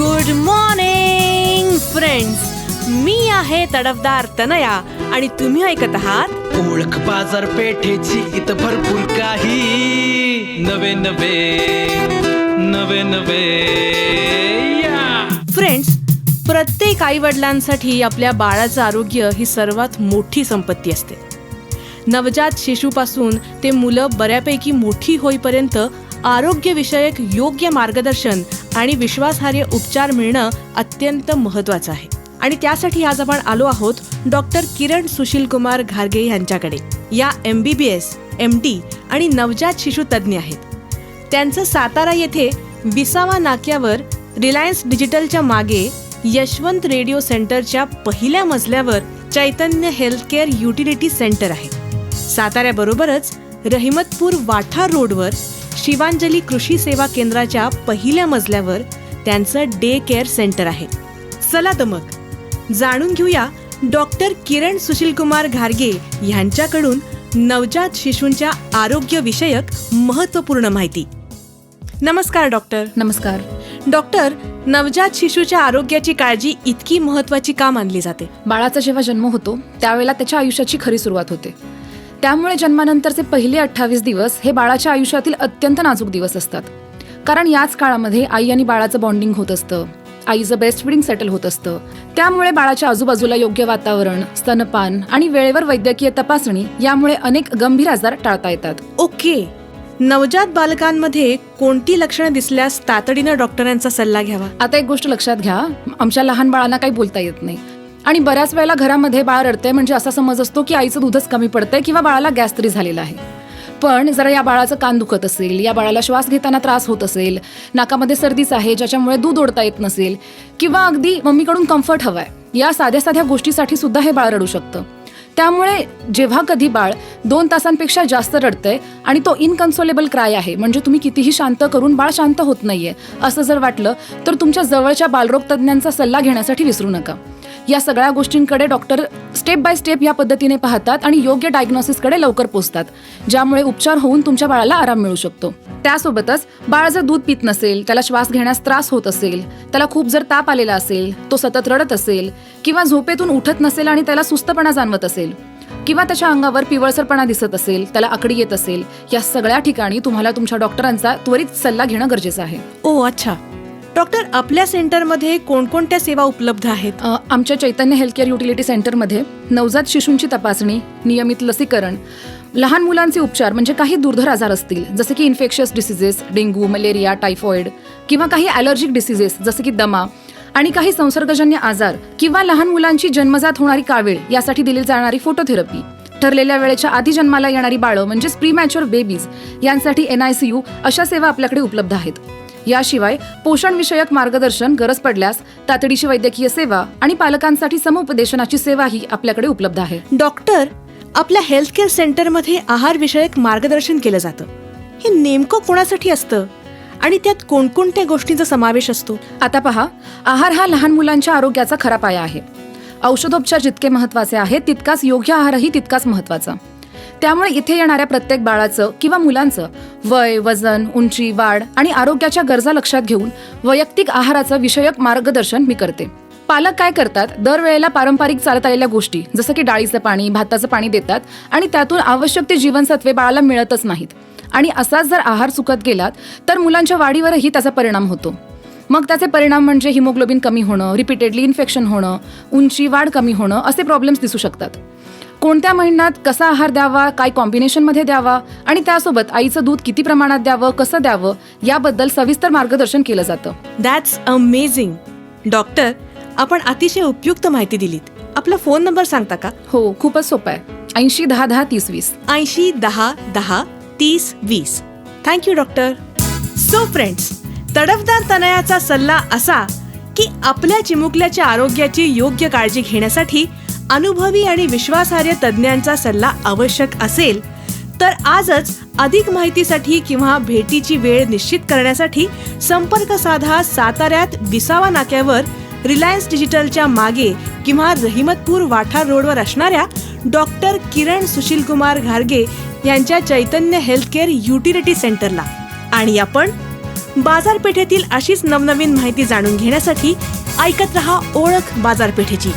Good morning friends, मी आहे तडफदार तनया आणि तुम्ही ऐकत आहात ओळख बाजारपेठेची इथं भरपूर काही नवे नवे या फ्रेंड्स. प्रत्येक आई वडिलांसाठी आपल्या बाळाचं आरोग्य ही सर्वात मोठी संपत्ती असते. नवजात शिशूपासून ते मुलं बऱ्यापैकी मोठी होईपर्यंत आरोग्यविषयक योग्य मार्गदर्शन आणि विश्वासार्ह उपचार मिळणं अत्यंत महत्त्वाचं आहे. आणि त्यासाठी आज आपण आलो आहोत डॉक्टर किरण सुशील कुमार घारगे यांच्याकडे. या MBBS, MD आणि नवजात शिशू तज्ज्ञ आहेत. त्यांचं सातारा येथे विसावा नाक्यावर रिलायन्स डिजिटलच्या मागे यशवंत रेडिओ सेंटरच्या पहिल्या मजल्यावर चैतन्य हेल्थकेअर युटिलिटी सेंटर आहे. साताऱ्याबरोबरच रहिमतपूर वाठार रोडवर शिवांजली कृषी सेवा केंद्राच्या पहिल्या मजल्यावर त्यांचं डे केअर सेंटर आहे. चला तर मग जाणून घेऊया डॉक्टर किरण सुशील कुमार घारगे यांच्याकडून नवजात शिशूंच्या आरोग्यविषयक महत्त्वपूर्ण माहिती. नमस्कार डॉक्टर. नमस्कार डॉक्टर, नवजात शिशूच्या आरोग्याची काळजी इतकी महत्त्वाची का मानली जाते? बाळाचा जेव्हा जन्म होतो त्यावेळेला त्याच्या आयुष्याची खरी सुरुवात होते. त्यामुळे जन्मानंतरचे पहिले 28 दिवस हे बाळाच्या आयुष्यातील अत्यंत नाजूक दिवस असतात. कारण याच काळामध्ये आई आणि बाळाचं बॉन्डिंग होत असतं, आईचं ब्रेस्ट फीडिंग सेटल होत असतं. त्यामुळे बाळाच्या आजूबाजूला योग्य वातावरण, स्तनपान आणि वेळेवर वैद्यकीय तपासणी यामुळे अनेक गंभीर आजार टाळता येतात. ओके. नवजात बालकांमध्ये कोणती लक्षणं दिसल्यास तातडीनं डॉक्टरांचा सल्ला घ्यावा? आता एक गोष्ट लक्षात घ्या, आमच्या लहान बाळांना काही बोलता येत नाही आणि बऱ्याच वेळेला घरामध्ये बाळ रडतंय म्हणजे असा समज असतो की आईचं दूधच कमी पडतंय किंवा बाळाला गॅस तरी झालेला आहे. पण जरा या बाळाचं कान दुखत असेल, या बाळाला श्वास घेताना त्रास होत असेल, नाकामध्ये सर्दीच आहे ज्याच्यामुळे दूध ओढता येत नसेल किंवा अगदी मम्मीकडून कम्फर्ट हवाय, या साध्या साध्या गोष्टीसाठी सुद्धा हे बाळ रडू शकतं. त्यामुळे जेव्हा कधी बाळ 2 तासांपेक्षा जास्त रडतंय आणि तो इनकन्सोलेबल क्राय आहे, म्हणजे तुम्ही कितीही शांत करून बाळ शांत होत नाहीये असं जर वाटलं तर तुमच्या जवळच्या बालरोग तज्ज्ञांचा सल्ला घेण्यासाठी विसरू नका. या सगळ्या गोष्टींकडे डॉक्टर स्टेप बाय स्टेप या पद्धतीने पाहतात आणि योग्य डायग्नोसिसकडे लवकर पोहोचतात, ज्यामुळे उपचार होऊन तुमच्या बाळाला आराम मिळू शकतो. त्यासोबतच बाळ जर दूध पित नसेल, त्याला श्वास घेण्यास त्रास होत असेल, त्याला खूप जर ताप आलेला असेल, तो सतत रडत असेल किंवा झोपेतून उठत नसेल आणि त्याला सुस्तपणा जाणवत असेल किंवा त्याच्या अंगावर पिवळसरपणा दिसत असेल, त्याला आकडी येत असेल, या सगळ्या ठिकाणी तुम्हाला तुमच्या डॉक्टरांचा त्वरित सल्ला घेणं गरजेचं आहे. ओ अच्छा. डॉक्टर, आपल्या सेंटरमध्ये कोणकोणत्या सेवा उपलब्ध आहेत? आमच्या चैतन्य हेल्थकेअर युटिलिटी सेंटरमध्ये नवजात शिशूंची तपासणी, नियमित लसीकरण, लहान मुलांचे उपचार म्हणजे काही दुर्धर आजार असतील जसे की infectious diseases, dengue, malaria, typhoid किंवा काही ॲलर्जिक डिसिजेस जसे की दमा आणि काही संसर्गजन्य आजार किंवा लहान मुलांची जन्मजात होणारी कावीळ यासाठी दिली जाणारी फोटोथेरपी, ठरलेल्या वेळेच्या आधी जन्माला येणारी बाळं म्हणजेच प्रीमॅच्युअर बेबीज यांसाठी NICU अशा सेवा आपल्याकडे उपलब्ध आहेत. याशिवाय पोषणविषयक मार्गदर्शन, गरज पडल्यास तातडीची वैद्यकीय सेवा आणि पालकांसाठी समुपदेशनाची सेवाही आपल्याकडे उपलब्ध आहे. डॉक्टर, आपल्या हेल्थकेअर सेंटरमध्ये आहार विषयक मार्गदर्शन केलं जातं. हे नेमकं कोणासाठी असतं आणि त्यात कोणकोणत्या गोष्टींचा समावेश असतो? आता पहा, आहार हा लहान मुलांच्या आरोग्याचा खरा पाया आहे. औषधोपचार जितके महत्त्वाचे आहेत तितकाच योग्य आहारही तितकाच महत्त्वाचा. त्यामुळे इथे येणाऱ्या प्रत्येक बाळाचं किंवा मुलांचं वय, वजन, उंची, वाढ आणि आरोग्याच्या गरजा लक्षात घेऊन वैयक्तिक आहाराचं विषयक मार्गदर्शन मी करते. पालक काय करतात, दरवेळेला पारंपरिक चालत आलेल्या गोष्टी जसं की डाळीचं पाणी, भाताचं पाणी देतात आणि त्यातून आवश्यक ते जीवनसत्वे बाळाला मिळतच नाहीत. आणि असाच जर आहार चुकत गेलात तर मुलांच्या वाढीवरही त्याचा परिणाम होतो. मग त्याचे परिणाम म्हणजे हिमोग्लोबिन कमी होणं, रिपीटेडली इन्फेक्शन होणं, उंची वाढ कमी होणं असे प्रॉब्लेम्स दिसू शकतात. कोणत्या महिन्यात कसा आहार द्यावा, काय कॉम्बिनेशनमध्ये द्यावा आणि त्यासोबत आईचं दूध किती प्रमाणात द्यावं, कसं द्यावं याबद्दल सविस्तर मार्गदर्शन केलं जातं. That's amazing. डॉक्टर, आपण अतिशय उपयुक्त माहिती दिलीत. आपला फोन नंबर सांगता का? हो, खूपच सोपं आहे. 80 10 10 30 20. 80 10 10 30 20. Thank you doctor. सो फ्रेंड्स, तडफदार तनयाचा सल्ला असा की आपल्या चिमुकल्याच्या आरोग्याची योग्य काळजी घेण्यासाठी अनुभवी आणि विश्वासार्ह तज्ज्ञांचा सल्ला आवश्यक असेल तर आजच अधिक माहितीसाठी किंवा भेटीची वेळ निश्चित करण्यासाठी संपर्क साधा साताऱ्यात विसावा नाक्यावर रिलायन्स डिजिटलच्या मागे किंवा रहिमतपूर वाठार रोडवर असणाऱ्या डॉक्टर किरण सुशील कुमार घारगे यांच्या चैतन्य हेल्थकेअर युटिलिटी सेंटरला. आणि आपण बाजारपेठेतील अशीच नवनवीन माहिती जाणून घेण्यासाठी ऐकत रहा ओळख बाजारपेठेची.